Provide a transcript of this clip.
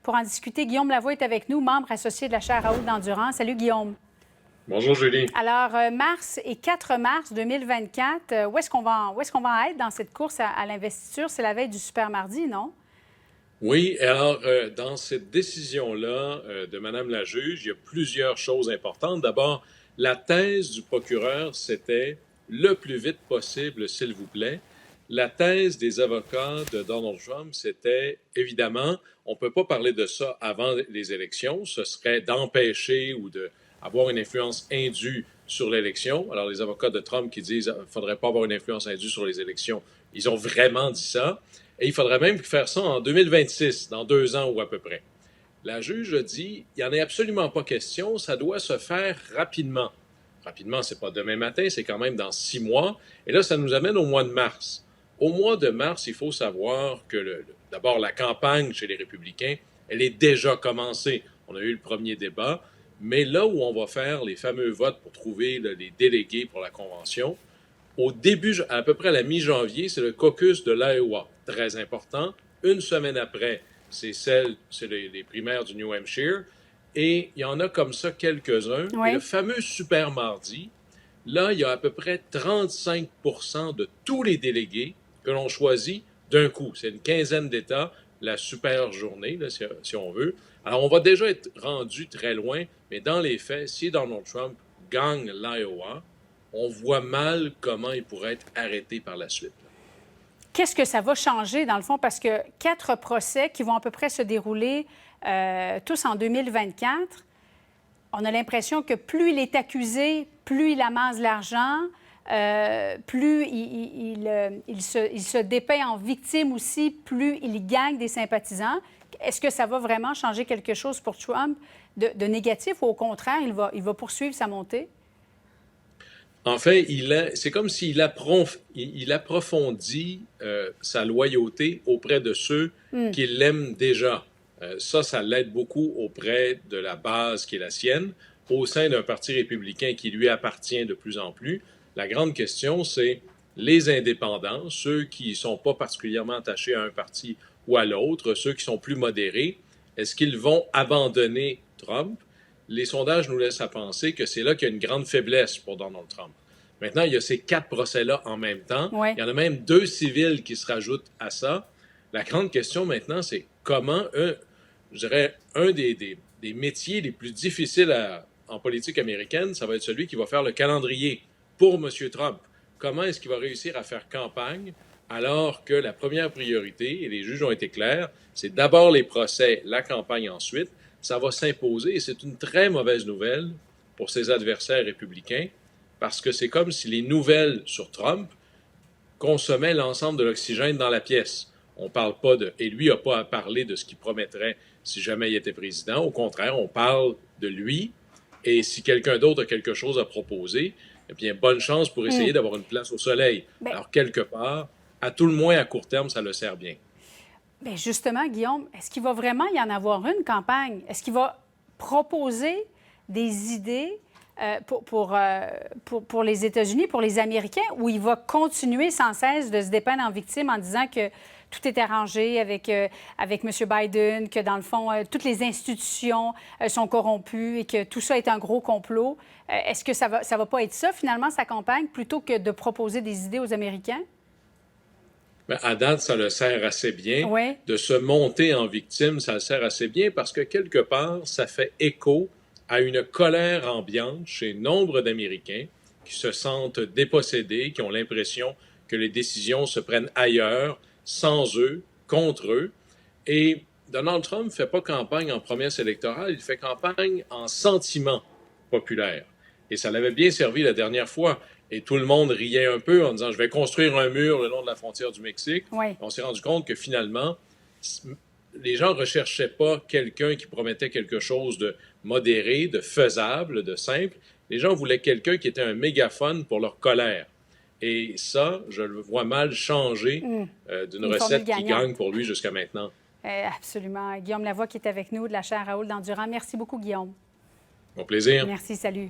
Pour en discuter, Guillaume Lavoie est avec nous, membre associé de la chaire Raoul d'Endurance. Salut, Guillaume. Bonjour, Julie. Alors, mars et 4 mars 2024, où est-ce qu'on va être dans cette course à l'investiture? C'est la veille du super mardi, non? Oui, alors, dans cette décision-là de Madame la juge, il y a plusieurs choses importantes. D'abord, la thèse du procureur, c'était le plus vite possible, s'il vous plaît. La thèse des avocats de Donald Trump, c'était évidemment, on ne peut pas parler de ça avant les élections. Ce serait d'empêcher ou d'avoir une influence indue sur l'élection. Alors, les avocats de Trump qui disent qu'il ne faudrait pas avoir une influence indue sur les élections, ils ont vraiment dit ça. Et il faudrait même faire ça en 2026, dans 2 ans ou à peu près. La juge a dit, il n'y en est absolument pas question, ça doit se faire rapidement. Rapidement, c'est pas demain matin, c'est quand même dans 6 mois. Et là, ça nous amène au mois de mars. Au mois de mars, il faut savoir que d'abord, la campagne chez les républicains, elle est déjà commencée. On a eu le premier débat, mais là où on va faire les fameux votes pour trouver les délégués pour la convention, au début, à peu près à la mi-janvier, c'est le caucus de l'Iowa, très important. Une semaine après, c'est les primaires du New Hampshire. Et il y en a comme ça quelques-uns. Oui. Et le fameux super mardi, là, il y a à peu près 35 de tous les délégués que l'on choisit d'un coup. C'est une quinzaine d'États, la super journée, là, si on veut. Alors, on va déjà être rendu très loin, mais dans les faits, si Donald Trump gagne l'Iowa, on voit mal comment il pourrait être arrêté par la suite. Qu'est-ce que ça va changer, dans le fond? Parce que 4 procès qui vont à peu près se dérouler tous en 2024, on a l'impression que plus il est accusé, plus il amasse de l'argent, plus il se dépeint en victime aussi, plus il gagne des sympathisants. Est-ce que ça va vraiment changer quelque chose pour Trump de négatif ou au contraire, il va poursuivre sa montée? En fait, c'est comme s'il approfondit sa loyauté auprès de ceux qui l'aiment déjà. Ça l'aide beaucoup auprès de la base qui est la sienne, au sein d'un parti républicain qui lui appartient de plus en plus. La grande question, c'est les indépendants, ceux qui ne sont pas particulièrement attachés à un parti ou à l'autre, ceux qui sont plus modérés, est-ce qu'ils vont abandonner Trump? Les sondages nous laissent à penser que c'est là qu'il y a une grande faiblesse pour Donald Trump. Maintenant, il y a ces 4 procès-là en même temps. Ouais. Il y en a même 2 civils qui se rajoutent à ça. La grande question maintenant, c'est comment, je dirais, un des métiers les plus difficiles en politique américaine, ça va être celui qui va faire le calendrier pour M. Trump. Comment est-ce qu'il va réussir à faire campagne alors que la première priorité, et les juges ont été clairs, c'est d'abord les procès, la campagne ensuite. Ça va s'imposer et c'est une très mauvaise nouvelle pour ses adversaires républicains parce que c'est comme si les nouvelles sur Trump consommaient l'ensemble de l'oxygène dans la pièce. On parle pas de... Et lui n'a pas à parler de ce qu'il promettrait si jamais il était président. Au contraire, on parle de lui et si quelqu'un d'autre a quelque chose à proposer, eh bien, bonne chance pour essayer d'avoir une place au soleil. Bien, alors, quelque part, à tout le moins à court terme, ça le sert bien. bien justement, Guillaume, est-ce qu'il va vraiment y en avoir une campagne? Est-ce qu'il va proposer des idées pour les États-Unis, pour les Américains, ou il va continuer sans cesse de se dépeindre en victime en disant que tout est arrangé avec M. Biden, que dans le fond, toutes les institutions sont corrompues et que tout ça est un gros complot? Est-ce que ça va pas être ça, finalement, sa campagne, plutôt que de proposer des idées aux Américains? Mais à date, ça le sert assez bien. Oui. De se monter en victime, ça le sert assez bien parce que quelque part, ça fait écho à une colère ambiante chez nombre d'Américains qui se sentent dépossédés, qui ont l'impression que les décisions se prennent ailleurs, sans eux, contre eux. Et Donald Trump ne fait pas campagne en promesse électorale, il fait campagne en sentiment populaire. Et ça l'avait bien servi la dernière fois. Et tout le monde riait un peu en disant « Je vais construire un mur le long de la frontière du Mexique. Oui. » On s'est rendu compte que finalement, les gens ne recherchaient pas quelqu'un qui promettait quelque chose de modéré, de faisable, de simple. Les gens voulaient quelqu'un qui était un mégaphone pour leur colère. Et ça, je le vois mal changer d'une recette qui gagne pour lui jusqu'à maintenant. Absolument. Guillaume Lavoie qui est avec nous de la chaire Raoul d'Endurance. Merci beaucoup, Guillaume. Mon plaisir. Merci, salut.